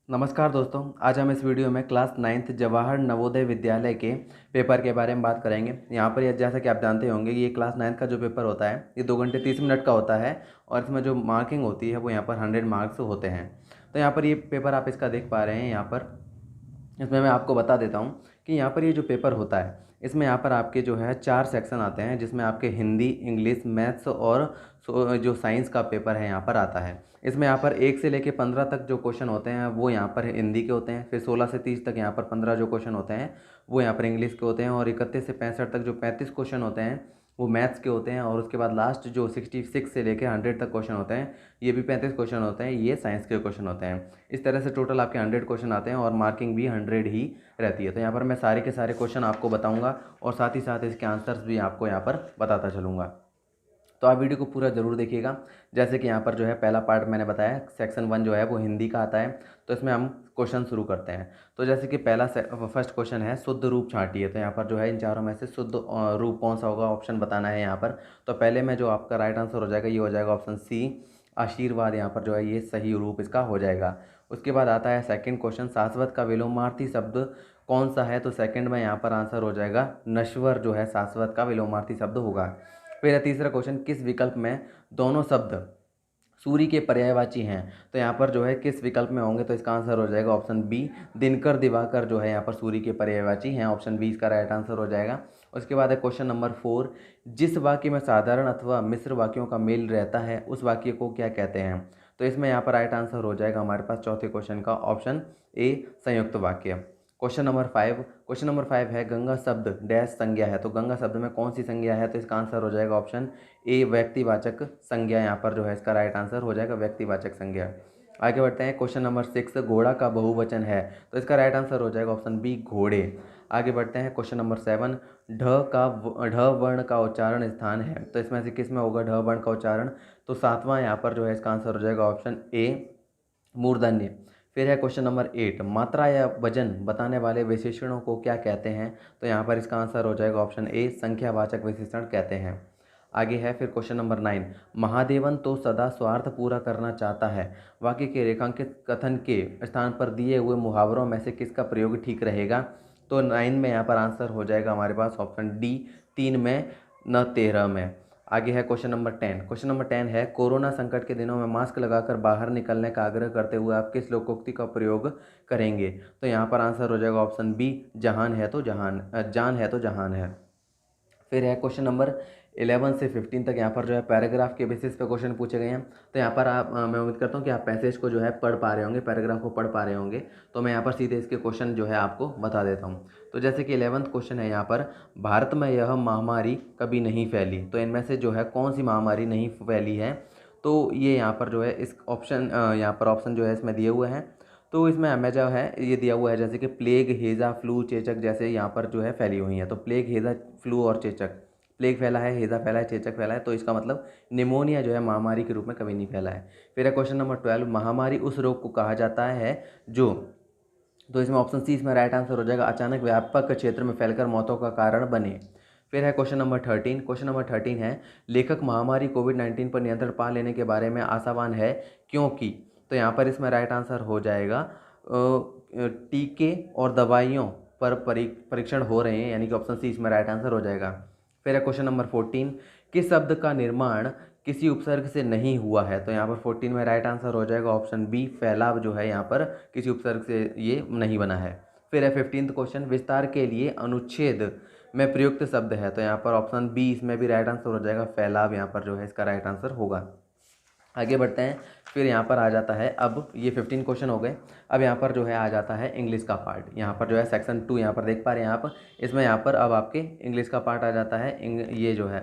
नमस्कार दोस्तों, आज हम इस वीडियो में क्लास 9th जवाहर नवोदय विद्यालय के पेपर के बारे में बात करेंगे। यहाँ पर जैसा कि आप जानते होंगे, ये क्लास 9th का जो पेपर होता है ये 2 घंटे 30 मिनट का होता है और इसमें जो मार्किंग होती है वो यहाँ पर 100 मार्क्स होते हैं। तो यहाँ पर ये पेपर आप इसका देख पा रहे हैं। यहाँ पर इसमें मैं आपको बता देता हूँ कि यहाँ पर ये जो पेपर होता है इसमें यहाँ पर आपके जो है 4 सेक्शन आते हैं, जिसमें आपके हिंदी, इंग्लिश, मैथ्स और जो साइंस का पेपर है यहाँ पर आता है। इसमें यहाँ पर 1 से लेकर 15 तक जो क्वेश्चन होते हैं वो यहाँ पर हिंदी के होते हैं। फिर 16 से 30 तक यहाँ पर 15 जो क्वेश्चन होते हैं वो यहाँ पर इंग्लिश के होते हैं और 31 से 65 तक जो 35 क्वेश्चन होते हैं वो मैथ्स के होते हैं। और उसके बाद लास्ट जो 66 से लेकर 100 तक क्वेश्चन होते हैं ये भी 35 क्वेश्चन होते हैं, ये साइंस के क्वेश्चन होते हैं। इस तरह से टोटल आपके 100 क्वेश्चन आते हैं और मार्किंग भी 100 ही रहती है। तो यहाँ पर मैं सारे के सारे क्वेश्चन आपको बताऊँगा और साथ ही साथ इसके आंसर्स भी आपको यहाँ पर बताता चलूँगा। तो आप वीडियो को पूरा ज़रूर देखिएगा। जैसे कि यहाँ पर जो है पहला पार्ट मैंने बताया, सेक्शन 1 जो है वो हिंदी का आता है। तो इसमें हम क्वेश्चन शुरू करते हैं। तो जैसे कि फर्स्ट क्वेश्चन है, शुद्ध रूप छांटिए। तो यहाँ पर जो है इन चारों में से शुद्ध रूप कौन सा होगा, ऑप्शन बताना है यहाँ पर। तो पहले में जो आपका राइट आंसर हो जाएगा ये हो जाएगा ऑप्शन सी, आशीर्वाद। यहाँ पर जो है ये सही रूप इसका हो जाएगा। उसके बाद आता है सेकंड क्वेश्चन, शाश्वत का विलोमार्थी शब्द कौन सा है। तो सेकंड में यहाँ पर आंसर हो जाएगा नश्वर, जो है शाश्वत का विलोमार्थी शब्द होगा। फिर है तीसरा क्वेश्चन, किस विकल्प में दोनों शब्द सूर्य के पर्यायवाची हैं। तो यहाँ पर जो है किस विकल्प में होंगे, तो इसका आंसर हो जाएगा ऑप्शन बी, दिनकर दिवाकर जो है यहाँ पर सूर्य के पर्यायवाची हैं। ऑप्शन बी इसका राइट आंसर हो जाएगा। उसके बाद है क्वेश्चन नंबर 4, जिस वाक्य में साधारण अथवा मिश्र वाक्यों का मेल रहता है उस वाक्य को क्या कहते हैं। तो इसमें यहाँ पर राइट आंसर हो जाएगा हमारे पास चौथे क्वेश्चन का ऑप्शन ए, संयुक्त वाक्य। क्वेश्चन नंबर 5 है, गंगा शब्द डैश संज्ञा है। तो गंगा शब्द में कौन सी संज्ञा है, तो इसका आंसर हो जाएगा ऑप्शन ए, व्यक्तिवाचक संज्ञा। यहाँ पर जो है इसका राइट आंसर हो जाएगा व्यक्तिवाचक संज्ञा। आगे बढ़ते हैं, क्वेश्चन नंबर 6, घोड़ा का बहुवचन है। तो इसका राइट आंसर हो जाएगा ऑप्शन बी, घोड़े। आगे बढ़ते हैं, क्वेश्चन नंबर 7, ढ वर्ण का उच्चारण स्थान है। तो इसमें से किस में होगा ढ वर्ण का उच्चारण, तो सातवां यहाँ पर जो है इसका आंसर हो जाएगा ऑप्शन ए, मूर्धन्य। फिर है क्वेश्चन नंबर 8, मात्रा या वजन बताने वाले विशेषणों को क्या कहते हैं। तो यहाँ पर इसका आंसर हो जाएगा ऑप्शन ए, संख्यावाचक विशेषण कहते हैं। आगे है फिर क्वेश्चन नंबर 9, महादेवन तो सदा स्वार्थ पूरा करना चाहता है। वाक्य के रेखांकित कथन के स्थान पर दिए हुए मुहावरों में से किसका प्रयोग ठीक रहेगा। तो 9 में यहाँ पर आंसर हो जाएगा हमारे पास ऑप्शन डी, 3 में न 13 में। आगे है क्वेश्चन नंबर 10 है, कोरोना संकट के दिनों में मास्क लगाकर बाहर निकलने का आग्रह करते हुए आप किस लोकोक्ति का प्रयोग करेंगे। तो यहाँ पर आंसर हो जाएगा ऑप्शन बी, जहान है तो जहान, जान है तो जहान है। फिर है क्वेश्चन नंबर 11 से 15 तक यहाँ पर जो है पैराग्राफ के बेसिस पे क्वेश्चन पूछे गए हैं। तो यहाँ पर आप मैं उम्मीद करता हूँ कि आप पैसेज को जो है पढ़ पा रहे होंगे, पैराग्राफ को पढ़ पा रहे होंगे। तो मैं यहाँ पर सीधे इसके क्वेश्चन जो है आपको बता देता हूँ। तो जैसे कि 11th क्वेश्चन है यहाँ पर, भारत में यह महामारी कभी नहीं फैली। तो इनमें से जो है कौन सी महामारी नहीं फैली है। तो ये यहाँ पर जो है इस ऑप्शन यहाँ पर ऑप्शन जो है इसमें दिए हुए हैं। तो इसमें हमें जो है ये दिया हुआ है, जैसे कि प्लेग, हेज़ा, फ्लू, चेचक जैसे यहाँ पर जो है फैली हुई हैं। तो प्लेग, हेज़ा, फ्लू और चेचक, प्लेग फैला है, हेज़ा फैला है, चेचक फैला है, तो इसका मतलब निमोनिया जो है महामारी के रूप में कभी नहीं फैला है। फिर है क्वेश्चन नंबर 12, महामारी उस रोग को कहा जाता है जो, तो इसमें ऑप्शन सी इसमें राइट आंसर हो जाएगा, अचानक व्यापक क्षेत्र में फैलकर मौतों का कारण बने। फिर है क्वेश्चन नंबर 13 है, लेखक महामारी कोविड-19 पर नियंत्रण पा लेने के बारे में आशावान है क्योंकि। तो यहाँ पर इसमें राइट आंसर हो जाएगा टीके और दवाइयों पर परीक्षण हो रहे हैं, यानी कि ऑप्शन सी इसमें राइट आंसर हो जाएगा। फिर है क्वेश्चन नंबर 14, किस शब्द का निर्माण किसी उपसर्ग से नहीं हुआ है। तो यहाँ पर 14 में राइट आंसर हो जाएगा ऑप्शन बी, फैलाव जो है यहाँ पर किसी उपसर्ग से ये नहीं बना है। फिर है 15th क्वेश्चन, विस्तार के लिए अनुच्छेद में प्रयुक्त शब्द है। तो यहाँ पर ऑप्शन बी इसमें भी राइट आंसर हो जाएगा, फैलाव यहाँ पर जो है इसका राइट आंसर होगा। आगे बढ़ते हैं, फिर यहाँ पर आ जाता है, अब ये 15 क्वेश्चन हो गए। अब यहाँ पर जो है आ जाता है इंग्लिश का पार्ट। यहाँ पर जो है सेक्शन 2 यहाँ पर देख पा रहे हैं आप, इसमें यहाँ पर अब आपके इंग्लिश का पार्ट आ जाता है। ये जो है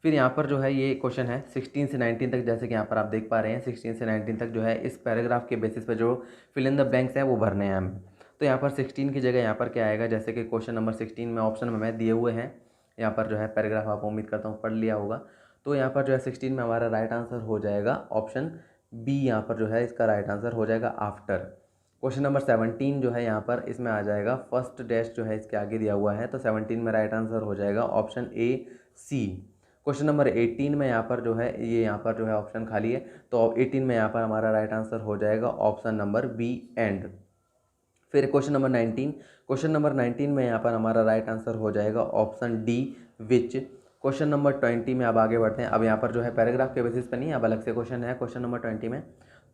फिर यहाँ पर जो है ये क्वेश्चन है 16 से 19 तक, जैसे कि यहाँ पर आप देख पा रहे हैं 16 से 19 तक जो है इस पैराग्राफ के बेसिस पे जो फिल इन द ब्लैंक्स हैं वो भरने हैं हमें। तो यहाँ पर 16 की जगह यहाँ पर क्या आएगा, जैसे कि क्वेश्चन नंबर 16 में ऑप्शन में दिए हुए हैं। यहाँ पर जो है पैराग्राफ आप उम्मीद करता हूँ पढ़ लिया होगा। तो यहाँ पर जो है 16 में हमारा राइट आंसर हो जाएगा ऑप्शन बी, यहाँ पर जो है इसका राइट आंसर हो जाएगा आफ्टर। क्वेश्चन नंबर 17 जो है यहाँ पर इसमें आ जाएगा फर्स्ट डैश जो है इसके आगे दिया हुआ है। तो 17 में राइट आंसर हो जाएगा option A, C. Question number 18 में यहाँ पर जो है ये यहाँ पर जो है ऑप्शन खाली है। तो 18 में यहाँ पर हमारा राइट आंसर हो जाएगा ऑप्शन नंबर बी, एंड। फिर क्वेश्चन नंबर 19 में यहाँ पर हमारा राइट आंसर हो जाएगा option D which. Question number 20 में अब आगे बढ़ते हैं। अब यहाँ पर जो है पैराग्राफ के बेसिस पे नहीं, अब अलग से क्वेश्चन है क्वेश्चन नंबर 20 में।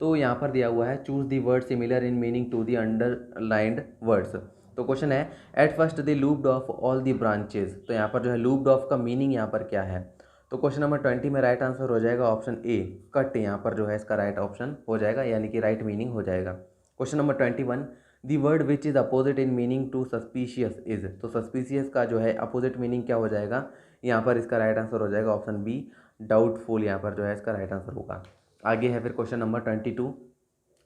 तो यहाँ पर दिया हुआ है choose the word similar in meaning to the underlined words. तो क्वेश्चन है at first the lopped off all the branches. तो यहाँ पर जो है लूप्ड ऑफ का मीनिंग यहाँ पर क्या है। तो क्वेश्चन नंबर 20 में राइट आंसर हो जाएगा ऑप्शन ए कट। यहाँ पर जो है इसका राइट ऑप्शन हो जाएगा, यानी कि राइट मीनिंग हो जाएगा। Question number 21 the word which is opposite in meaning to suspicious is. तो सस्पिशियस का जो है अपोजिट मीनिंग क्या हो जाएगा, यहाँ पर इसका राइट आंसर हो जाएगा ऑप्शन बी डाउटफुल। यहाँ पर जो है इसका राइट आंसर होगा। आगे है फिर question number 22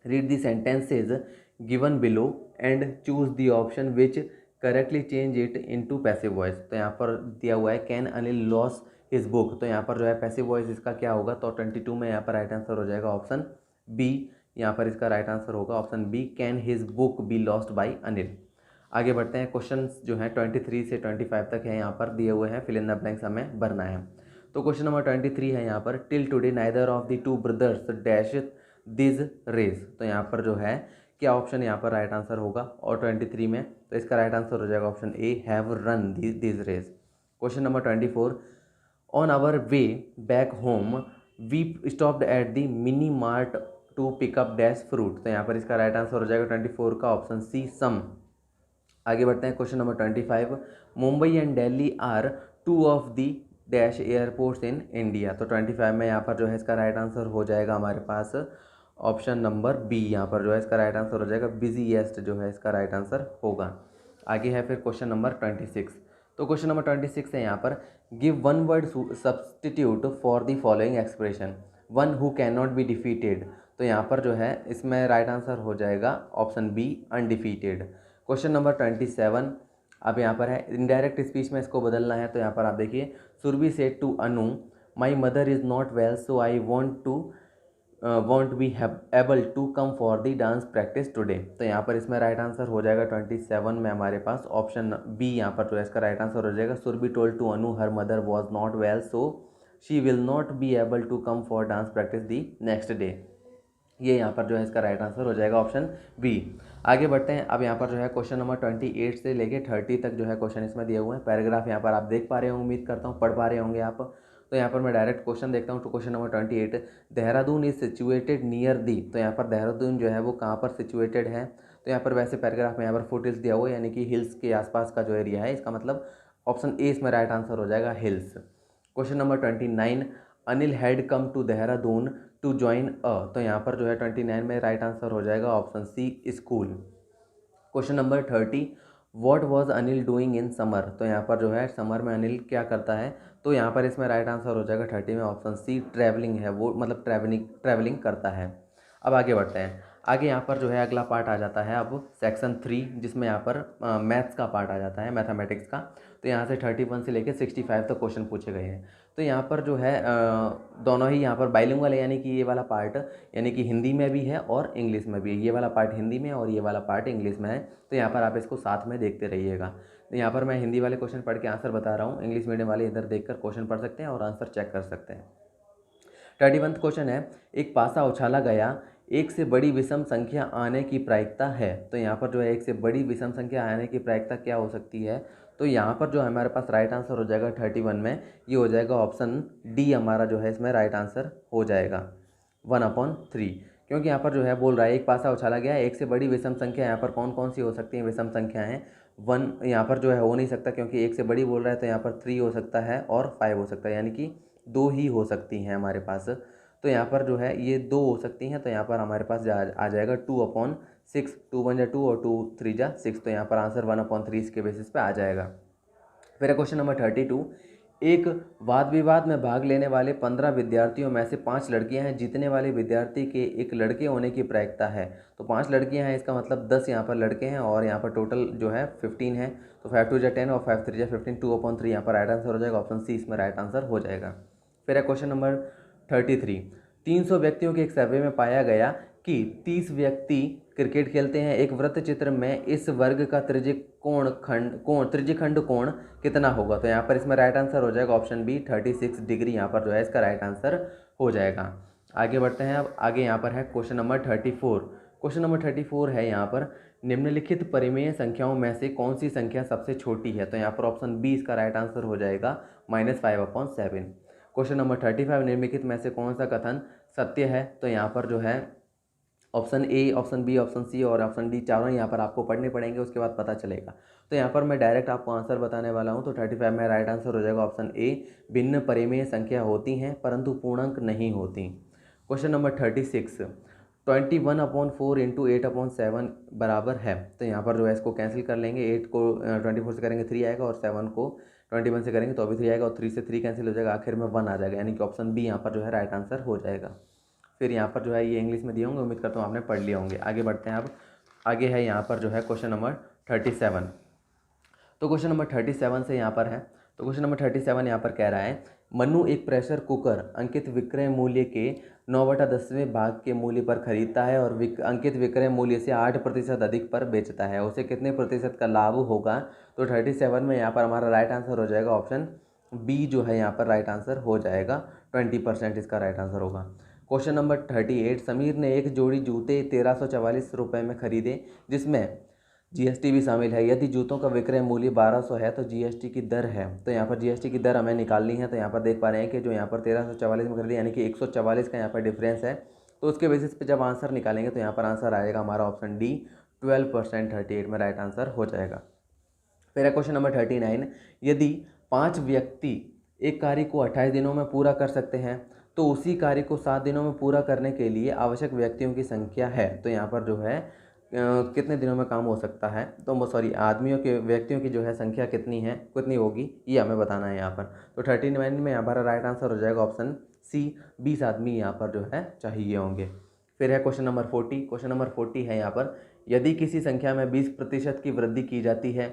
read the sentences given below and choose the option which correctly change it into passive voice. तो यहाँ पर दिया हुआ है can Anil loss his book. तो यहाँ पर जो है पैसिव वॉइस इसका क्या होगा, तो 22 में यहाँ पर राइट आंसर हो जाएगा ऑप्शन बी। यहाँ पर इसका राइट आंसर होगा option B can his book be lost by Anil. आगे बढ़ते हैं। क्वेश्चन जो है 23 से 25 तक है, यहाँ पर दिए हुए हैं, फिल इन द ब्लैंक्स हमें भरना है। तो क्वेश्चन नंबर 23 है यहाँ पर till today neither of the two brothers dash this race. तो यहाँ पर जो है क्या ऑप्शन यहाँ पर राइट आंसर होगा और 23 में, तो इसका राइट आंसर हो जाएगा option A have run this race. Question number 24 on our way back home we stopped at the mini mart to pick up dash fruit. तो यहाँ पर इसका राइट आंसर हो जाएगा 24 का ऑप्शन सी सम। आगे बढ़ते हैं। Question number 25 Mumbai and Delhi are two of the dash airports in India. तो 25 में यहाँ पर जो है इसका राइट आंसर हो जाएगा हमारे पास ऑप्शन नंबर बी। यहाँ पर जो है इसका राइट आंसर हो जाएगा बिजीएस्ट जो है इसका राइट आंसर होगा। आगे है फिर क्वेश्चन नंबर 26। तो क्वेश्चन नंबर 26 है यहाँ पर give one word substitute for the following expression one who can not be defeated. तो यहाँ पर जो है इसमें राइट आंसर हो जाएगा option B undefeated. Question number 27 अब यहाँ पर है इनडायरेक्ट स्पीच में इसको बदलना है। तो यहाँ पर आप देखिए Surabhi said to Anu my mother is not well so I won't be able to come for the dance practice today. तो यहाँ पर इसमें राइट आंसर हो जाएगा 27 में हमारे पास ऑप्शन बी। यहाँ पर जो है इसका राइट आंसर हो जाएगा Surabhi told to Anu her mother was not well so she will not be able to come for dance practice the next day. ये यहाँ पर जो है इसका राइट आंसर हो जाएगा ऑप्शन बी। आगे बढ़ते हैं। अब यहाँ पर जो है क्वेश्चन नंबर 28 से लेके 30 तक जो है क्वेश्चन इसमें दिए हुए हैं। पैराग्राफ यहाँ पर आप देख पा रहे होंगे, उम्मीद करता हूँ पढ़ पा रहे होंगे आप। तो यहाँ पर मैं डायरेक्ट क्वेश्चन देखता हूँ। तो question number 28 Dehradun is situated near the. तो यहाँ पर देहरादून जो है वो कहाँ पर सिचुएटेड है। तो यहाँ पर वैसे पैराग्राफ में यहाँ पर फुट हिल्स दिया हुआ है, यानी कि हिल्स के आसपास का जो एरिया है, इसका मतलब ऑप्शन ए इसमें राइट आंसर हो जाएगा hills. Question number 29 Anil had come to Dehradun to join a. तो यहाँ पर जो है 29 में राइट आंसर हो जाएगा option C school. Question number 30 what was Anil doing in summer. तो यहाँ पर जो है समर में अनिल क्या करता है। तो यहाँ पर इसमें राइट आंसर हो जाएगा 30 में ऑप्शन सी ट्रैवलिंग है, वो मतलब ट्रैवलिंग करता है। अब आगे बढ़ते हैं। आगे यहाँ पर जो है अगला पार्ट आ जाता है अब सेक्शन 3, जिसमें यहाँ पर मैथ्स का पार्ट आ जाता है, मैथमेटिक्स का। तो यहाँ से 31 से लेकर 65 तक क्वेश्चन पूछे गए हैं। तो यहाँ पर जो है दोनों ही यहाँ पर बाइलिंगुअल है, यानी कि ये वाला पार्ट यानी कि हिंदी में भी है और इंग्लिश में भी है। ये वाला पार्ट हिंदी में और ये वाला पार्ट इंग्लिश में है। तो यहाँ पर आप इसको साथ में देखते रहिएगा। तो यहाँ पर मैं हिंदी वाले क्वेश्चन पढ़ के आंसर बता रहा हूँ, इंग्लिश मीडियम वाले इधर देखकर क्वेश्चन पढ़ सकते हैं और आंसर चेक कर सकते हैं। 31 क्वेश्चन है एक पासा उछाला गया, एक से बड़ी विषम संख्या आने की प्रायिकता है। तो यहाँ पर जो है एक से बड़ी विषम संख्या आने की प्रायिकता क्या हो सकती है। तो यहाँ पर जो हमारे पास राइट आंसर हो जाएगा 31 में, ये हो जाएगा ऑप्शन डी हमारा जो है इसमें राइट आंसर हो जाएगा 1/3। क्योंकि यहाँ पर जो है बोल रहा है एक पासा उछाला गया, एक से बड़ी विषम संख्या यहाँ पर कौन कौन सी हो सकती हैं विषम संख्याएँ। 1 यहाँ पर जो है हो नहीं सकता, क्योंकि एक से बड़ी बोल रहा है। तो यहाँ पर 3 हो सकता है और 5 हो सकता है, यानी कि 2 ही हो सकती हैं हमारे पास। तो यहाँ पर जो है ये 2 हो सकती हैं। तो यहाँ पर हमारे पास आ जाएगा 2/6, 2 1 जा 2 और 2 3 जा 6। तो यहाँ पर आंसर 1/3 इसके बेसिस पे आ जाएगा। फिर क्वेश्चन नंबर 32 एक वाद विवाद में भाग लेने वाले 15 विद्यार्थियों में से 5 लड़कियां हैं, जीतने वाले विद्यार्थी के एक लड़के होने की प्रायिकता है। तो 5 लड़कियां हैं, इसका मतलब 10 यहाँ पर लड़के हैं और यहाँ पर टोटल जो है 15 है। तो 5 2 जा 10 और 5 3 जा 15, 2/3 यहाँ पर राइट आंसर हो जाएगा, ऑप्शन सी इसमें राइट आंसर हो जाएगा। फिर है क्वेश्चन नंबर 33 300 व्यक्तियों के एक सर्वे में पाया गया कि 30 व्यक्ति क्रिकेट खेलते हैं। एक वृत्त चित्र में इस वर्ग का त्रिज्यखंड कोण कितना होगा। तो यहाँ पर इसमें राइट आंसर हो जाएगा ऑप्शन बी 36 डिग्री। यहाँ पर जो है इसका राइट आंसर हो जाएगा। आगे बढ़ते हैं। अब आगे यहाँ पर है क्वेश्चन नंबर 34 क्वेश्चन नंबर 34 है यहाँ पर, निम्नलिखित परिमेय संख्याओं में से कौन सी संख्या सबसे छोटी है? तो यहाँ पर ऑप्शन बी इसका राइट आंसर हो जाएगा -5/7। क्वेश्चन नंबर 35, निम्नलिखित में से कौन सा कथन सत्य है? तो यहाँ पर जो है option A, option B, option C और ऑप्शन डी चारों यहाँ पर आपको पढ़ने पड़ेंगे, उसके बाद पता चलेगा। तो यहाँ पर मैं डायरेक्ट आपको आंसर बताने वाला हूँ। तो 35 में राइट आंसर हो जाएगा ऑप्शन ए, भिन्न परिमेय संख्या होती हैं परंतु पूर्णांक नहीं होती। क्वेश्चन नंबर 36, 21/4 इंटू 8/7 बराबर है। तो यहाँ पर जो है इसको कैंसिल कर लेंगे, 8 को 24 से करेंगे 3 आएगा, और 7 को 21 से करेंगे तो भी 3 आएगा, और 3 से 3 कैंसिल हो जाएगा, आखिर में 1 आ जाएगा, यानी कि ऑप्शन बी यहाँ पर जो है राइट आंसर हो जाएगा। फिर यहाँ पर जो है ये इंग्लिश में दिए होंगे, उम्मीद करता हूँ आपने पढ़ लिए होंगे। आगे बढ़ते हैं। अब आगे है यहाँ पर जो है क्वेश्चन नंबर 37। तो क्वेश्चन नंबर 37 से यहाँ पर है, तो क्वेश्चन नंबर 37 यहाँ पर कह रहा है, मनु एक प्रेशर कुकर अंकित विक्रय मूल्य के 9/10वें भाग के मूल्य पर खरीदता है और अंकित विक्रय मूल्य से 8% अधिक पर बेचता है, उसे कितने प्रतिशत का लाभ होगा? तो 37 में यहाँ पर हमारा राइट आंसर हो जाएगा ऑप्शन बी जो है यहाँ पर राइट आंसर हो जाएगा, 20% इसका राइट आंसर होगा। क्वेश्चन नंबर 38, समीर ने एक जोड़ी जूते 1344 रुपये में खरीदे जिसमें जीएसटी भी शामिल है। यदि जूतों का विक्रय मूल्य 1200 है तो जीएसटी की दर है। तो यहाँ पर जीएसटी की दर हमें निकालनी है। तो यहाँ पर देख पा रहे हैं कि जो यहाँ पर 1344 में खरीदी, यानी कि 144 का यहाँ पर डिफरेंस है। तो उसके बेसिस पे जब आंसर निकालेंगे तो यहाँ पर आंसर आएगा हमारा ऑप्शन डी, 12%, 38 में राइट आंसर हो जाएगा। फिर है क्वेश्चन नंबर 39, यदि 5 व्यक्ति एक कार्य को 28 दिनों में पूरा कर सकते हैं तो उसी कार्य को 7 दिनों में पूरा करने के लिए आवश्यक व्यक्तियों की संख्या है। तो यहाँ पर जो है कितने दिनों में काम हो सकता है, तो सॉरी व्यक्तियों की जो है संख्या कितनी होगी, ये हमें बताना है यहाँ पर। तो 39 में यहाँ पर राइट आंसर हो जाएगा ऑप्शन सी, 20 आदमी यहाँ पर जो है चाहिए होंगे। फिर है क्वेश्चन नंबर 40। क्वेश्चन नंबर 40 है यहाँ पर, यदि किसी संख्या में 20% की वृद्धि की जाती है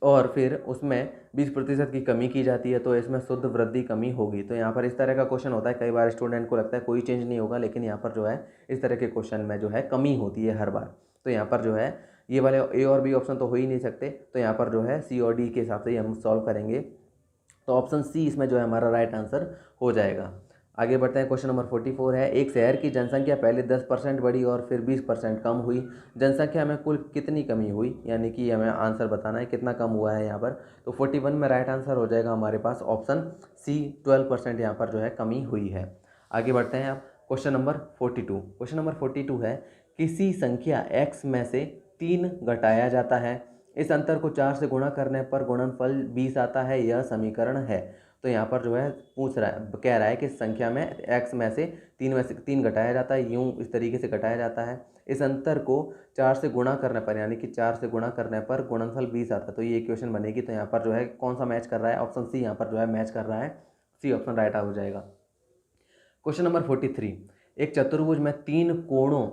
और फिर उसमें 20% की कमी की जाती है तो इसमें शुद्ध वृद्धि कमी होगी। तो यहाँ पर इस तरह का क्वेश्चन होता है, कई बार स्टूडेंट को लगता है कोई चेंज नहीं होगा, लेकिन यहाँ पर जो है इस तरह के क्वेश्चन में जो है कमी होती है हर बार। तो यहाँ पर जो है ये वाले ए और बी ऑप्शन तो हो ही नहीं सकते, तो यहाँ पर जो है सी और डी के हिसाब से ही हम सॉल्व करेंगे। तो ऑप्शन सी इसमें जो है हमारा राइट आंसर हो जाएगा। आगे बढ़ते हैं। क्वेश्चन नंबर 44 है, एक शहर की जनसंख्या पहले 10% बढ़ी और फिर 20% कम हुई, जनसंख्या में कुल कितनी कमी हुई? यानी कि हमें आंसर बताना है कितना कम हुआ है यहाँ पर। तो 41 में राइट आंसर हो जाएगा हमारे पास ऑप्शन सी, 12% यहाँ पर जो है कमी हुई है। आगे बढ़ते हैं अब क्वेश्चन नंबर 42। क्वेश्चन नंबर 42 है, किसी संख्या x में से 3 घटाया जाता है, इस अंतर को 4 से गुणा करने पर गुणनफल 20 आता है, यह समीकरण है। तो यहाँ पर जो है कह रहा है कि संख्या में x में से 3 घटाया जाता है, यूँ इस तरीके से घटाया जाता है, इस अंतर को 4 से गुणा करने पर, यानी कि 4 से गुणा करने पर गुणनफल 20 आता है। तो ये इक्वेशन बनेगी। तो यहाँ पर जो है कौन सा मैच कर रहा है? ऑप्शन सी यहाँ पर जो है मैच कर रहा है, सी ऑप्शन राइट हो जाएगा। क्वेश्चन नंबर 43, एक चतुर्भुज में 3 कोणों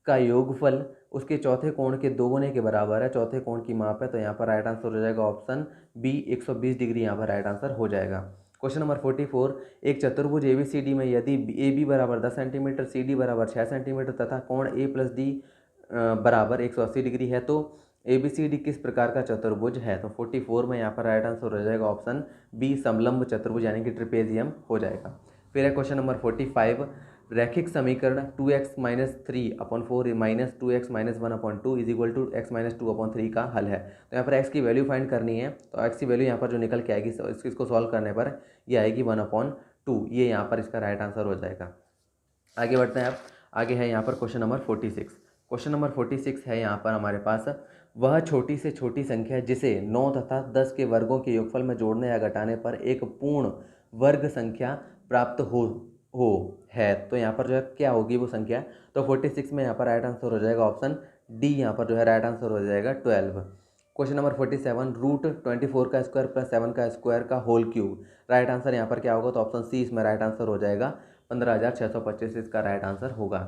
का योगफल उसके चौथे कोण के दोगुने के बराबर है, चौथे कोण की माप है। तो यहाँ पर राइट आंसर हो जाएगा ऑप्शन बी, 120 डिग्री यहाँ पर राइट आंसर हो जाएगा। क्वेश्चन नंबर 44, एक चतुर्भुज ABCD में यदि AB बराबर 10 सेंटीमीटर, CD बराबर 6 सेंटीमीटर तथा कोण A + D बराबर 180 डिग्री है तो ABCD किस प्रकार का चतुर्भुज है? तो 44 में यहाँ पर राइट आंसर हो जाएगा ऑप्शन बी, समलंब चतुर्भुज यानी कि ट्रिपेजियम हो जाएगा। फिर है क्वेश्चन नंबर 45, रैखिक समीकरण 2x - 3/4 - 2x - 1/2 = x - 2/3 का हल है। तो यहाँ पर x की वैल्यू फाइंड करनी है। तो x की वैल्यू यहाँ पर जो निकल के आएगी इसको सॉल्व करने पर ये आएगी 1/2, ये यहाँ पर इसका राइट आंसर हो जाएगा। आगे बढ़ते हैं। अब आगे है यहाँ पर क्वेश्चन नंबर 46। क्वेश्चन नंबर 46 है यहाँ पर हमारे पास, वह छोटी से छोटी संख्या जिसे 9 तथा 10 के वर्गों के योगफल में जोड़ने या घटाने पर एक पूर्ण वर्ग संख्या प्राप्त हो है। तो यहाँ पर जो है क्या होगी वो संख्या? तो 46 में यहाँ पर राइट आंसर हो जाएगा ऑप्शन डी, यहाँ पर जो है राइट आंसर हो जाएगा 12। क्वेश्चन नंबर 47, √24 का स्क्वायर + 7 का स्क्वायर का होल क्यूब, राइट आंसर यहाँ पर क्या होगा? तो ऑप्शन सी इसमें राइट आंसर हो जाएगा, 15,625 इसका राइट आंसर होगा।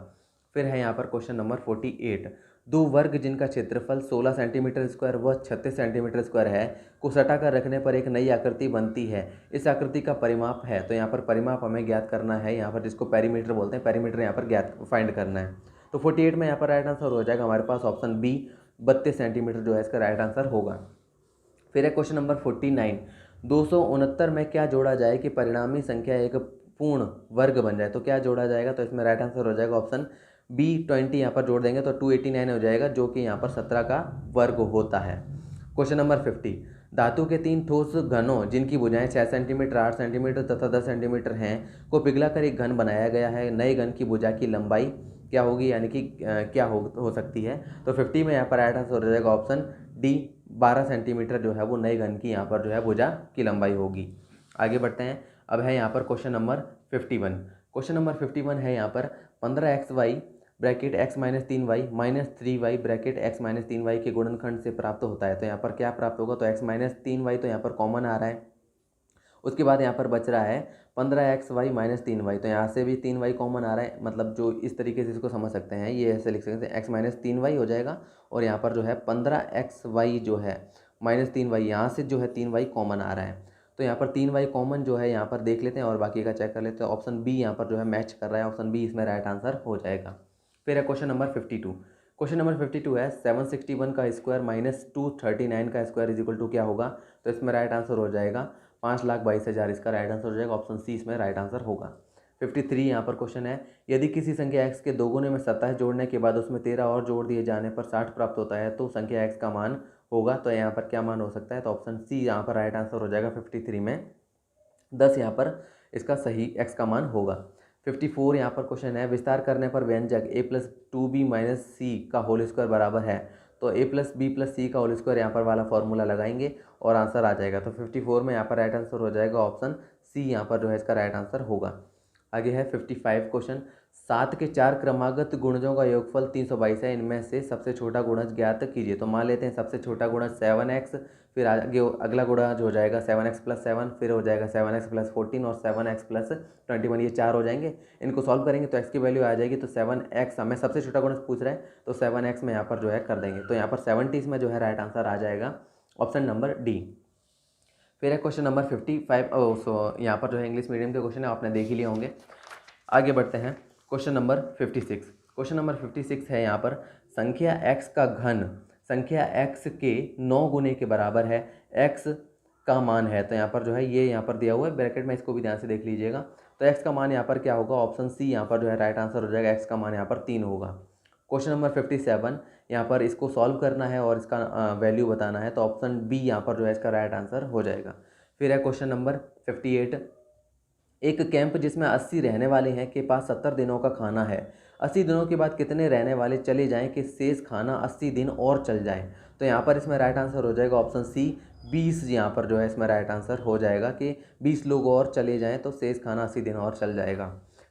फिर है यहाँ पर क्वेश्चन नंबर 48, दो वर्ग जिनका क्षेत्रफल 16 सेंटीमीटर स्क्वायर व 36 सेंटीमीटर स्क्वायर है को सटाकर रखने पर एक नई आकृति बनती है, इस आकृति का परिमाप है। तो यहाँ पर परिमाप हमें ज्ञात करना है, यहाँ पर जिसको पेरीमीटर बोलते हैं, पेरीमीटर यहाँ पर ज्ञात फाइंड करना है। तो 48 में यहाँ पर राइट आंसर हो जाएगा हमारे पास ऑप्शन बी, 32 सेंटीमीटर जो है इसका राइट आंसर होगा। फिर है क्वेश्चन नंबर 49, 269 में क्या जोड़ा जाए कि परिणामी संख्या एक पूर्ण वर्ग बन जाए? तो क्या जोड़ा जाएगा? तो इसमें राइट आंसर हो जाएगा ऑप्शन B20 यहाँ पर जोड़ देंगे तो 289 हो जाएगा, जो कि यहाँ पर 17 का वर्ग होता है। क्वेश्चन नंबर 50, धातु के 3 ठोस घनों जिनकी भुजाएं 6 सेंटीमीटर, 8 सेंटीमीटर तथा 10 सेंटीमीटर हैं को पिघलाकर एक घन बनाया गया है। नए घन की भुजा की लंबाई क्या होगी, यानी कि क्या हो सकती है। तो 50 में यहाँ पर राइट आंसर हो जाएगा ऑप्शन डी, 12 सेंटीमीटर जो है वो नए घन की यहाँ पर जो है भुजा की लंबाई होगी। आगे बढ़ते हैं। अब है यहाँ पर क्वेश्चन नंबर 51। क्वेश्चन नंबर 51 है यहाँ पर 15xy bracket x minus 3y minus 3y bracket x minus 3y के गुणनखंड से प्राप्त होता है। तो यहाँ पर क्या प्राप्त होगा, तो x माइनस 3y तो यहाँ पर कॉमन आ रहा है। उसके बाद यहाँ पर बच रहा है 15xy माइनस 3y, तो यहाँ से भी 3y कॉमन आ रहा है। मतलब जो इस तरीके से इसको समझ सकते हैं, ये ऐसे लिख सकते हैं x माइनस 3y हो जाएगा, और यहाँ पर जो है 15xy जो है माइनस 3y, यहाँ से जो है 3y कॉमन आ रहा है। तो यहाँ पर 3y कॉमन जो है यहाँ पर देख लेते हैं और बाकी का चेक कर लेते हैं। ऑप्शन बी यहाँ पर जो है मैच कर रहा है, ऑप्शन बी इसमें राइट आंसर हो जाएगा। फिर है क्वेश्चन नंबर 52। क्वेश्चन नंबर 52 है 761 का स्क्वायर माइनस 239 का स्क्वायर इज इक्वल टू क्या होगा। तो इसमें राइट आंसर हो जाएगा 5,22,000, इसका राइट आंसर हो जाएगा, ऑप्शन सी इसमें राइट आंसर होगा। 53 यहाँ पर क्वेश्चन है, यदि किसी संख्या x के दोगुने में 27 जोड़ने के बाद उसमें 13 और जोड़ दिए जाने पर 60 प्राप्त होता है, तो संख्या x का मान होगा। तो यहाँ पर क्या मान हो सकता है, तो ऑप्शन सी यहाँ पर राइट आंसर हो जाएगा। 53 में 10 यहाँ पर इसका सही x का मान होगा। 54 यहाँ पर क्वेश्चन है, विस्तार करने पर व्यंजक a प्लस 2b माइनस सी का होल स्क्वायर बराबर है। तो a प्लस बी प्लस सी का होल स्क्वायर यहाँ पर वाला फॉर्मूला लगाएंगे और आंसर आ जाएगा। तो 54 में यहाँ पर राइट आंसर हो जाएगा, ऑप्शन सी यहाँ पर जो है इसका राइट आंसर होगा। आगे है 55 क्वेश्चन, 7 के 4 क्रमागत गुणजों का योगफल 322 है, इनमें से सबसे छोटा गुणज ज्ञात कीजिए। तो मान लेते हैं सबसे छोटा गुणज 7x, फिर आगे अगला गुणज हो जाएगा 7x प्लस 7, फिर हो जाएगा 7x प्लस 14 और 7x प्लस 21, ये 4 हो जाएंगे। इनको सॉल्व करेंगे तो x की वैल्यू आ जाएगी। तो 7x हमें सबसे छोटा गुणज पूछ रहा है, तो 7x में यहाँ पर जो है कर देंगे। तो यहाँ पर 70 में जो है राइट आंसर आ जाएगा, ऑप्शन नंबर डी। फिर है क्वेश्चन नंबर 55। यहाँ पर जो है इंग्लिश मीडियम के क्वेश्चन है, आपने देख ही लिए होंगे। आगे बढ़ते हैं क्वेश्चन नंबर 56। क्वेश्चन नंबर 56 है यहाँ पर, संख्या x का घन संख्या x के 9 गुने के बराबर है, x का मान है। तो यहाँ पर जो है ये यहाँ पर दिया हुआ है ब्रैकेट में, इसको भी ध्यान से देख लीजिएगा। तो x का मान यहाँ पर क्या होगा, ऑप्शन सी यहाँ पर जो है राइट आंसर हो जाएगा, x का मान यहाँ पर 3 होगा। क्वेश्चन नंबर 57, यहाँ पर इसको सॉल्व करना है और इसका वैल्यू बताना है, तो ऑप्शन बी यहाँ पर जो है इसका राइट आंसर हो जाएगा। फिर है क्वेश्चन नंबर 58, एक कैंप जिसमें 80 रहने वाले हैं के पास 70 दिनों का खाना है। 80 दिनों के बाद कितने रहने वाले चले जाएं कि शेष खाना 80 दिन और चल जाए। तो यहाँ पर इसमें राइट आंसर हो जाएगा, ऑप्शन सी 20 यहाँ पर जो है इसमें राइट आंसर हो जाएगा कि 20 लोग और चले जाएं तो शेष खाना 80 दिन और चल जाएगा।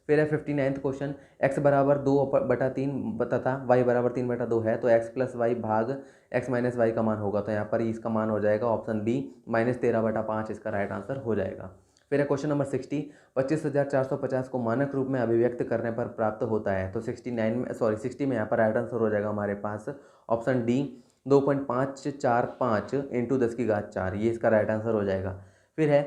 फिर है 59 क्वेश्चन, x बराबर 2/3 तथा y बराबर 3/2 है, तो x प्लस वाई भाग x माइनस वाई का मान होगा। तो यहाँ पर इसका मान हो जाएगा ऑप्शन बी -13/5, इसका राइट आंसर हो जाएगा। फिर है क्वेश्चन नंबर 60, 25,450 को मानक रूप में अभिव्यक्त करने पर प्राप्त होता है। तो 60 में यहाँ पर राइट आंसर हो जाएगा हमारे पास, ऑप्शन डी 2.545 इंटू 10⁴, ये इसका राइट आंसर हो जाएगा। फिर है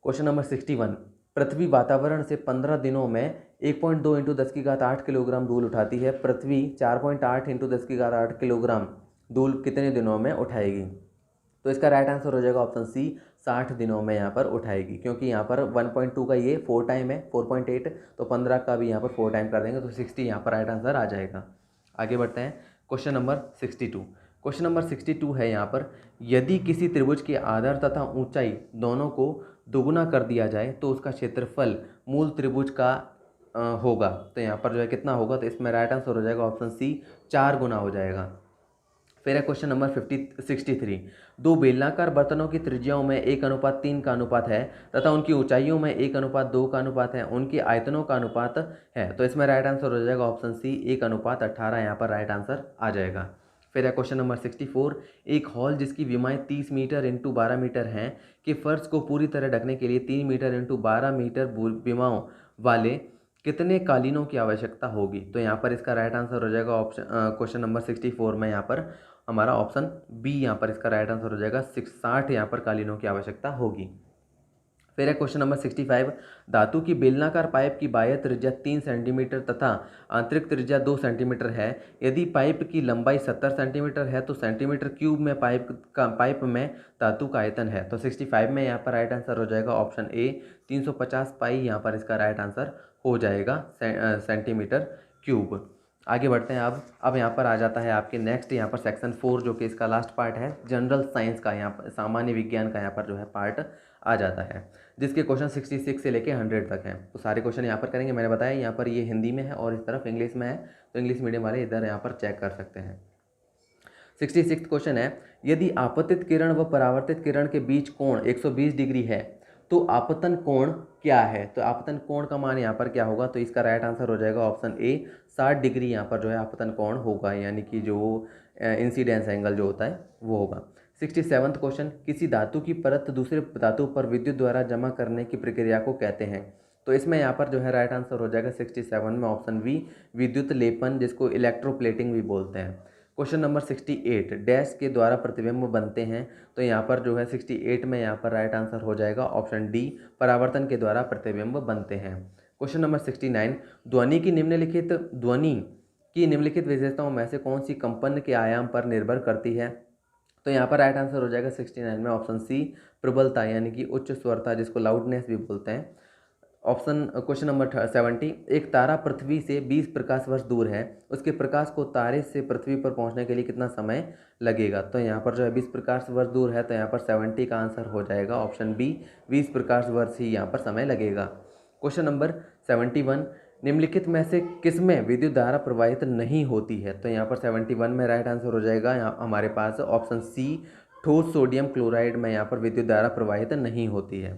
क्वेश्चन नंबर 61, पृथ्वी वातावरण से 15 दिनों में 1.2 इंटू 10⁸ किलोग्राम धूल उठाती है। पृथ्वी 4.8 इंटू 10⁸ किलोग्राम धूल कितने दिनों में उठाएगी। तो इसका राइट आंसर हो जाएगा ऑप्शन सी 60 दिनों में यहाँ पर उठाएगी, क्योंकि यहाँ पर 1.2 का ये 4 टाइम है 4.8, तो 15 का भी यहाँ पर 4 टाइम कर देंगे तो 60 यहाँ पर राइट आंसर आ जाएगा। आगे बढ़ते हैं क्वेश्चन नंबर 62। क्वेश्चन नंबर 62 है यहाँ पर, यदि किसी त्रिभुज के आधार तथा ऊंचाई दोनों को दोगुना कर दिया जाए तो उसका क्षेत्रफल मूल त्रिभुज का होगा। तो यहाँ पर जो है कितना होगा, तो इसमें राइट आंसर हो जाएगा ऑप्शन सी 4 गुना हो जाएगा। फिर है क्वेश्चन नंबर 63, दो बेलनाकार बर्तनों की त्रिज्याओं में 1:3 का अनुपात है तथा उनकी ऊंचाइयों में 1:2 का अनुपात है, उनके आयतनों का अनुपात है। तो इसमें राइट आंसर हो जाएगा ऑप्शन सी 1:18, यहाँ पर राइट आंसर आ जाएगा। फिर है क्वेश्चन नंबर 64, एक हॉल जिसकी विमाएं 30 मीटर इंटू 12 मीटर हैं कि फर्श को पूरी तरह ढकने के लिए 3 मीटर इंटू 12 मीटर विमाओं वाले कितने कालीनों की आवश्यकता होगी। तो यहाँ पर इसका राइट आंसर हो जाएगा ऑप्शन क्वेश्चन नंबर 64 में यहाँ पर हमारा ऑप्शन बी यहाँ पर इसका राइट आंसर हो जाएगा, 60 यहाँ पर कालीनों की आवश्यकता होगी। फिर है क्वेश्चन नंबर 65, धातु की बेलनाकार पाइप की बाह्य त्रिज्या 3 सेंटीमीटर तथा आंतरिक त्रिज्या 2 सेंटीमीटर है। यदि पाइप की लंबाई 70 सेंटीमीटर है तो सेंटीमीटर क्यूब में पाइप में धातु का आयतन है। तो 65 में यहाँ पर राइट आंसर हो जाएगा ऑप्शन ए 350 पाई, यहाँ पर इसका राइट आंसर हो जाएगा सेंटीमीटर क्यूब। आगे बढ़ते हैं। अब यहाँ पर आ जाता है आपके नेक्स्ट यहाँ पर सेक्शन 4 जो कि इसका लास्ट पार्ट है, जनरल साइंस का, यहाँ पर सामान्य विज्ञान का यहाँ पर जो है पार्ट आ जाता है, जिसके क्वेश्चन 66 से लेके 100 तक हैं। तो सारे क्वेश्चन यहाँ पर करेंगे। मैंने बताया यहाँ पर ये हिंदी में है और इस तरफ इंग्लिश में है, तो इंग्लिश मीडियम वाले इधर यहाँ पर चेक कर सकते हैं। 66 क्वेश्चन है, यदि आपतित किरण व परावर्तित किरण के बीच कोण 120 डिग्री है तो आपतन कोण क्या है? तो आपतन कोण का मान यहाँ पर क्या होगा? तो इसका राइट आंसर हो जाएगा ऑप्शन ए, 60 डिग्री यहाँ पर जो है आपतन कोण होगा, यानी कि जो इंसिडेंस एंगल जो होता है वो होगा। 67वां क्वेश्चन, किसी धातु की परत दूसरे धातु पर विद्युत द्वारा जमा करने की प्रक्रिया को कहते हैं? तो इसमें यहाँ पर जो है राइट आंसर हो जाएगा 67 में ऑप्शन बी, विद्युत लेपन, जिसको इलेक्ट्रोप्लेटिंग भी बोलते हैं। क्वेश्चन नंबर 68, डैश के द्वारा प्रतिबिंब बनते हैं? तो यहाँ पर जो है 68 में यहाँ पर राइट आंसर हो जाएगा ऑप्शन डी, परावर्तन के द्वारा प्रतिबिंब बनते हैं। क्वेश्चन नंबर 69, ध्वनि की निम्नलिखित विशेषताओं में से कौन सी कंपन के आयाम पर निर्भर करती है? तो यहाँ पर राइट आंसर हो जाएगा 69 में ऑप्शन सी, प्रबलता, यानी कि उच्च स्वरता, जिसको लाउडनेस भी बोलते हैं। क्वेश्चन नंबर 70, एक तारा पृथ्वी से 20 प्रकाश वर्ष दूर है, उसके प्रकाश को तारे से पृथ्वी पर पहुंचने के लिए कितना समय लगेगा? तो यहाँ पर जो है 20 प्रकाश वर्ष दूर है, तो यहाँ पर 70 का आंसर हो जाएगा ऑप्शन बी, 20 प्रकाश वर्ष ही यहाँ पर समय लगेगा। क्वेश्चन नंबर 71, निम्नलिखित में से किसमें विद्युत धारा प्रवाहित नहीं होती है? तो यहाँ पर 71 में राइट आंसर हो जाएगा यहाँ हमारे पास ऑप्शन सी, ठोस सोडियम क्लोराइड में यहाँ पर विद्युत धारा प्रवाहित नहीं होती है।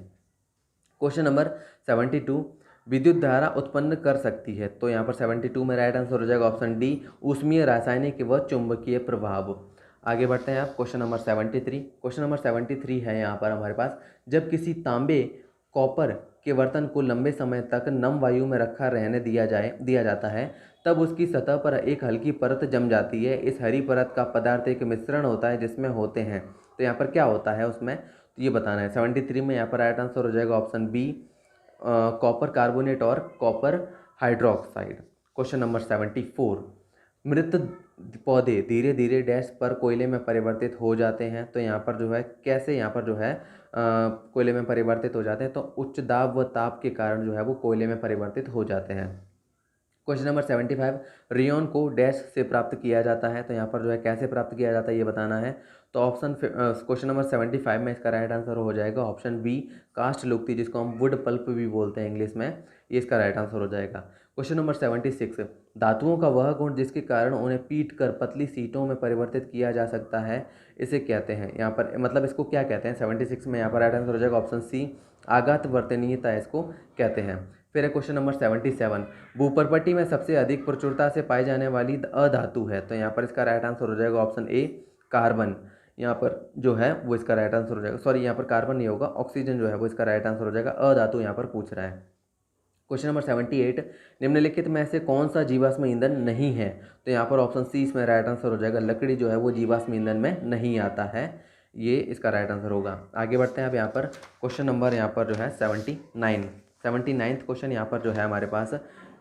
क्वेश्चन नंबर 72, विद्युत धारा उत्पन्न कर सकती है? तो यहाँ पर 72 में राइट आंसर हो जाएगा ऑप्शन डी, ऊष्मीय, रासायनिक व चुंबकीय प्रभाव। आगे बढ़ते हैं आप क्वेश्चन नंबर 73। क्वेश्चन नंबर 73 है यहाँ पर हमारे पास, जब किसी तांबे कॉपर के बर्तन को लंबे समय तक नम वायु में रखा रहने दिया जाता है, तब उसकी सतह पर एक हल्की परत जम जाती है। इस हरी परत का पदार्थ एक मिश्रण होता है जिसमें होते हैं, तो यहाँ पर क्या होता है उसमें, तो ये बताना है। 73 में यहाँ पर राइट आंसर हो जाएगा ऑप्शन बी, कॉपर कार्बोनेट और कॉपर हाइड्रोक्साइड। क्वेश्चन नंबर 74, मृत पौधे धीरे धीरे डैश पर कोयले में परिवर्तित हो जाते हैं? तो यहाँ पर जो है कैसे यहाँ पर जो है कोयले में परिवर्तित हो जाते हैं? तो उच्च दाब व ताप के कारण जो है वो कोयले में परिवर्तित हो जाते हैं। क्वेश्चन नंबर 75, रियोन को डैश से प्राप्त किया जाता है? तो यहाँ पर जो है कैसे प्राप्त किया जाता है ये बताना है। तो क्वेश्चन नंबर 75 में इसका राइट आंसर हो जाएगा ऑप्शन बी, कास्ट लुगदी, जिसको हम वुड पल्प भी बोलते हैं इंग्लिश में, ये इसका राइट आंसर हो जाएगा। क्वेश्चन नंबर 76, धातुओं का वह गुण जिसके कारण उन्हें पीट कर पतली सीटों में परिवर्तित किया जा सकता है, इसे कहते हैं? यहाँ पर मतलब इसको क्या कहते हैं? 76 में यहाँ पर राइट आंसर हो जाएगा ऑप्शन सी, आघात वर्तनीयता इसको कहते हैं। फिर है क्वेश्चन नंबर 77, भूपर्पट्टी में सबसे अधिक प्रचुरता से पाई जाने वाली अधातु है? तो यहाँ पर इसका राइट आंसर हो जाएगा ऑप्शन ए, कार्बन। यहाँ पर जो है वो इसका राइट आंसर हो जाएगा, सॉरी यहाँ पर कार्बन नहीं होगा, ऑक्सीजन जो है वो इसका राइट आंसर हो जाएगा, अधातु यहाँ पर पूछ रहा है। क्वेश्चन नंबर 78, निम्नलिखित में से कौन सा जीवाश्म ईंधन नहीं है? तो यहाँ पर ऑप्शन सी इसमें राइट आंसर हो जाएगा, लकड़ी जो है वो जीवाश्म ईंधन में नहीं आता है, ये इसका राइट आंसर होगा। आगे बढ़ते हैं अब यहाँ पर क्वेश्चन नंबर यहाँ पर जो है 79th क्वेश्चन यहाँ पर जो है हमारे पास,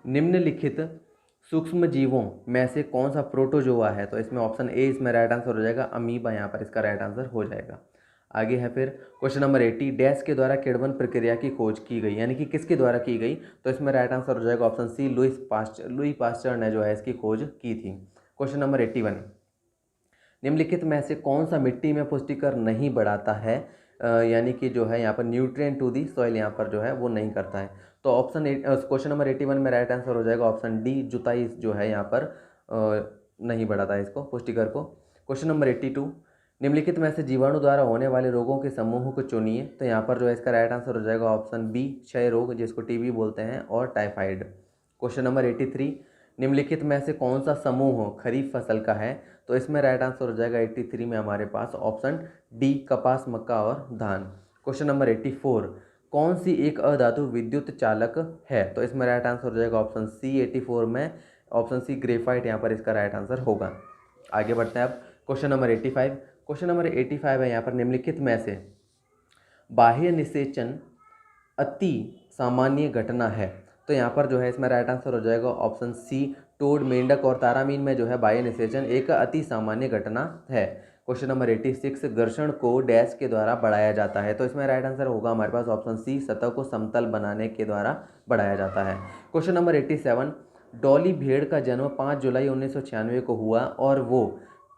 निम्नलिखित सूक्ष्म जीवों में से कौन सा प्रोटोजोआ है? तो इसमें ऑप्शन ए इसमें राइट आंसर हो जाएगा, अमीबा यहाँ पर इसका राइट आंसर हो जाएगा। आगे है फिर क्वेश्चन नंबर 80, डैश के द्वारा किण्वन प्रक्रिया की खोज की गई, यानी कि किसके द्वारा की गई? तो इसमें राइट आंसर हो जाएगा ऑप्शन सी, लुई पास्चर ने जो है इसकी खोज की थी। क्वेश्चन नंबर 81, निम्नलिखित में से कौन सा मिट्टी में पुष्टिकर नहीं बढ़ाता है, यानी कि जो है यहाँ पर न्यूट्रिएंट टू दी सॉइल यहाँ पर जो है वो नहीं करता है? तो क्वेश्चन नंबर 81 में राइट आंसर हो जाएगा ऑप्शन डी, जुताई जो है यहाँ पर नहीं बढ़ाता है इसको, पुष्टिकर को। क्वेश्चन नंबर 82, निम्नलिखित में से जीवाणु द्वारा होने वाले रोगों के समूह को चुनिए? तो यहाँ पर जो है इसका राइट आंसर हो जाएगा ऑप्शन बी, क्षय रोग, जिसको टीबी बोलते हैं, और टाइफाइड। क्वेश्चन नंबर 83, निम्नलिखित में से कौन सा समूह खरीफ फसल का है? तो इसमें राइट आंसर हो जाएगा 83 में हमारे पास ऑप्शन डी, कपास, मक्का और धान। क्वेश्चन नंबर 84, कौन सी एक अधातु विद्युत चालक है? तो इसमें राइट आंसर हो जाएगा ऑप्शन सी, 84 में ऑप्शन सी, ग्रेफाइट यहाँ पर इसका राइट आंसर होगा। आगे बढ़ते हैं अब क्वेश्चन नंबर 85। क्वेश्चन नंबर 85 है यहाँ पर, निम्नलिखित में से बाह्य निषेचन अति सामान्य घटना है? तो यहाँ पर जो है इसमें राइट आंसर हो जाएगा ऑप्शन सी, टोड, मेंढक और तारामीन में जो है बाह्य निषेचन एक अति सामान्य घटना है। क्वेश्चन नंबर 86, घर्षण को डैश के द्वारा बढ़ाया जाता है? तो इसमें राइट आंसर होगा हमारे पास ऑप्शन सी, सतह को समतल बनाने के द्वारा बढ़ाया जाता है। क्वेश्चन नंबर 87, डॉली भेड़ का जन्म 5 जुलाई 1996 को हुआ और वो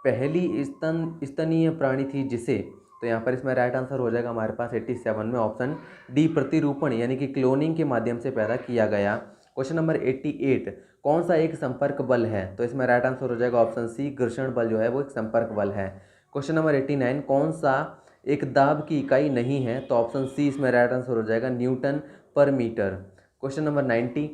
पहली स्तनीय प्राणी थी जिसे, तो यहाँ पर इसमें राइट आंसर हो जाएगा हमारे पास 87 में ऑप्शन डी, प्रतिरूपण यानी कि क्लोनिंग के माध्यम से पैदा किया गया। क्वेश्चन नंबर 88, कौन सा एक संपर्क बल है? तो इसमें राइट आंसर हो जाएगा ऑप्शन सी, घर्षण बल जो है वो एक संपर्क बल है। क्वेश्चन नंबर 89, कौन सा एक दाब की इकाई नहीं है? तो ऑप्शन सी इसमें राइट आंसर हो जाएगा न्यूटन पर मीटर। क्वेश्चन नंबर 90,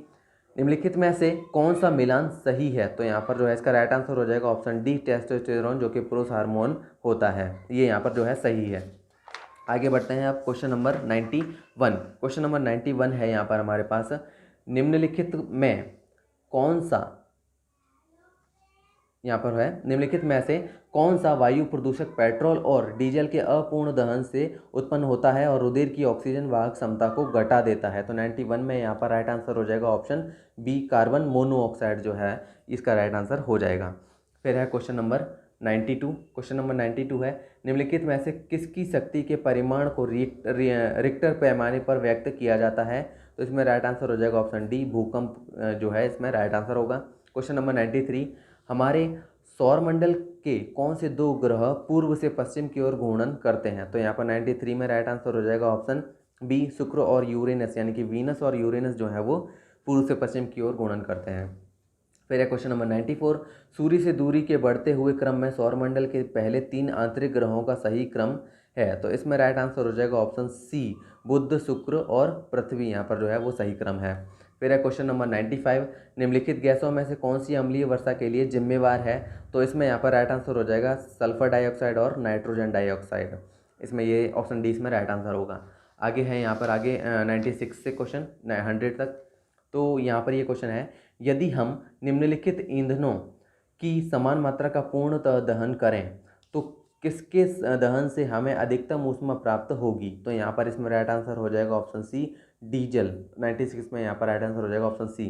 निम्नलिखित में से कौन सा मिलान सही है? तो यहाँ पर जो है इसका राइट आंसर हो जाएगा ऑप्शन डी, टेस्टोस्टेरोन, जो कि पुरुष हार्मोन होता है, ये यहाँ पर जो है सही है। आगे बढ़ते हैं आप क्वेश्चन नंबर 91। क्वेश्चन नंबर 91 है यहाँ पर हमारे पास, निम्नलिखित में कौन सा, यहाँ पर है निम्नलिखित में से कौन सा वायु प्रदूषक पेट्रोल और डीजल के अपूर्ण दहन से उत्पन्न होता है और रुधिर की ऑक्सीजन वाहक क्षमता को घटा देता है? तो 91 में यहाँ पर राइट आंसर हो जाएगा ऑप्शन बी, कार्बन मोनोऑक्साइड जो है इसका राइट आंसर हो जाएगा। फिर है क्वेश्चन नंबर 92। क्वेश्चन नंबर 92 है, निम्नलिखित में से किसकी शक्ति के परिमाण को रिक्टर पैमाने पर व्यक्त किया जाता है? तो इसमें राइट आंसर हो जाएगा ऑप्शन डी, भूकंप जो है इसमें राइट आंसर होगा। क्वेश्चन नंबर 93, हमारे सौरमंडल के कौन से दो ग्रह पूर्व से पश्चिम की ओर घूर्णन करते हैं? तो यहाँ पर 93 में राइट आंसर हो जाएगा ऑप्शन बी, शुक्र और यूरेनस, यानी कि वीनस और यूरेनस जो है वो पूर्व से पश्चिम की ओर घूर्णन करते हैं। फिर है क्वेश्चन नंबर 94, सूर्य से दूरी के बढ़ते हुए क्रम में सौरमंडल के पहले 3 आंतरिक ग्रहों का सही क्रम है? तो इसमें राइट आंसर हो जाएगा ऑप्शन सी, बुध, शुक्र और पृथ्वी, यहाँ पर जो है वो सही क्रम है। फिर है क्वेश्चन नंबर 95, निम्नलिखित गैसों में से कौन सी अम्लीय वर्षा के लिए जिम्मेवार है? तो इसमें यहाँ पर राइट आंसर हो जाएगा सल्फर डाइऑक्साइड और नाइट्रोजन डाइऑक्साइड, इसमें ये ऑप्शन डी इसमें राइट आंसर होगा। आगे है यहाँ पर 96 से क्वेश्चन 100 तक। तो यहाँ पर ये क्वेश्चन है, यदि हम निम्नलिखित ईंधनों की समान मात्रा का पूर्णतः दहन करें तो किसके दहन से हमें अधिकतम ऊष्मा प्राप्त होगी? तो यहाँ पर इसमें राइट आंसर हो जाएगा ऑप्शन सी, डीजल। 96 में यहाँ पर राइट आंसर हो जाएगा ऑप्शन सी।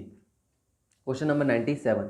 क्वेश्चन नंबर 97,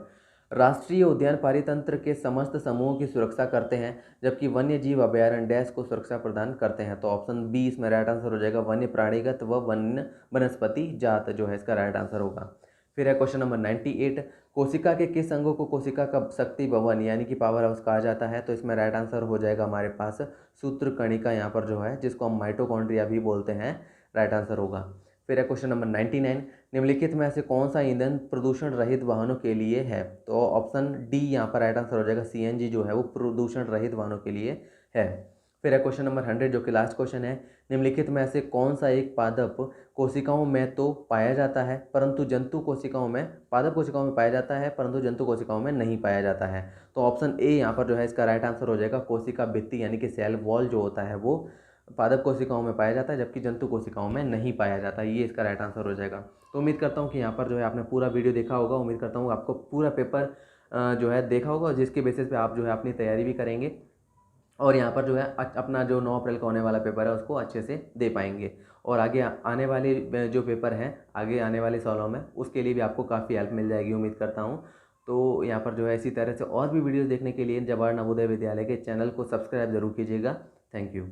राष्ट्रीय उद्यान पारितंत्र के समस्त समूहों की सुरक्षा करते हैं जबकि वन्य जीव अभयारण्य डैश को सुरक्षा प्रदान करते हैं? तो ऑप्शन बी इसमें राइट आंसर हो जाएगा, वन्य प्राणीगत व वन्य वनस्पति जात जो है इसका राइट आंसर होगा। फिर है क्वेश्चन नंबर 98, कोशिका के किस अंगों को कोशिका का शक्ति भवन यानी कि पावर हाउस कहा जाता है? तो इसमें राइट आंसर हो जाएगा हमारे पास सूत्रकणिका, यहाँ पर जो है जिसको हम माइटोकॉन्ड्रिया भी बोलते हैं, राइट आंसर होगा। फिर है क्वेश्चन नंबर 99, निम्नलिखित में से कौन सा ईंधन प्रदूषण रहित वाहनों के लिए है? तो ऑप्शन डी यहाँ पर राइट आंसर हो जाएगा, सीएनजी जो है वो प्रदूषण रहित वाहनों के लिए है। फिर है क्वेश्चन नंबर 100 जो कि लास्ट क्वेश्चन है, निम्नलिखित में से कौन सा एक पादप कोशिकाओं में तो पाया जाता है परंतु जंतु कोशिकाओं में, पादप कोशिकाओं में पाया जाता है परंतु जंतु कोशिकाओं में नहीं पाया जाता है? तो ऑप्शन ए यहाँ पर जो है इसका राइट आंसर हो जाएगा, कोशिका भित्ति यानी कि सेल वॉल जो होता है वो पादप कोशिकाओं में पाया जाता है जबकि जंतु कोशिकाओं में नहीं पाया जाता, ये इसका राइट आंसर हो जाएगा। तो उम्मीद करता हूँ कि यहाँ पर जो है आपने पूरा वीडियो देखा होगा, उम्मीद करता हूँ आपको पूरा पेपर जो है देखा होगा, जिसके बेसिस पे आप जो है अपनी तैयारी भी करेंगे और यहाँ पर जो है अपना जो 9 अप्रैल को होने वाला पेपर है उसको अच्छे से दे पाएंगे। और आगे आने वाले जो पेपर हैं आगे आने वाले सालों में उसके लिए भी आपको काफ़ी हेल्प मिल जाएगी, उम्मीद करता हूँ। तो यहाँ पर जो है इसी तरह से और भी वीडियोज़ देखने के लिए जवाहर नवोदय विद्यालय के चैनल को सब्सक्राइब जरूर कीजिएगा। Thank you.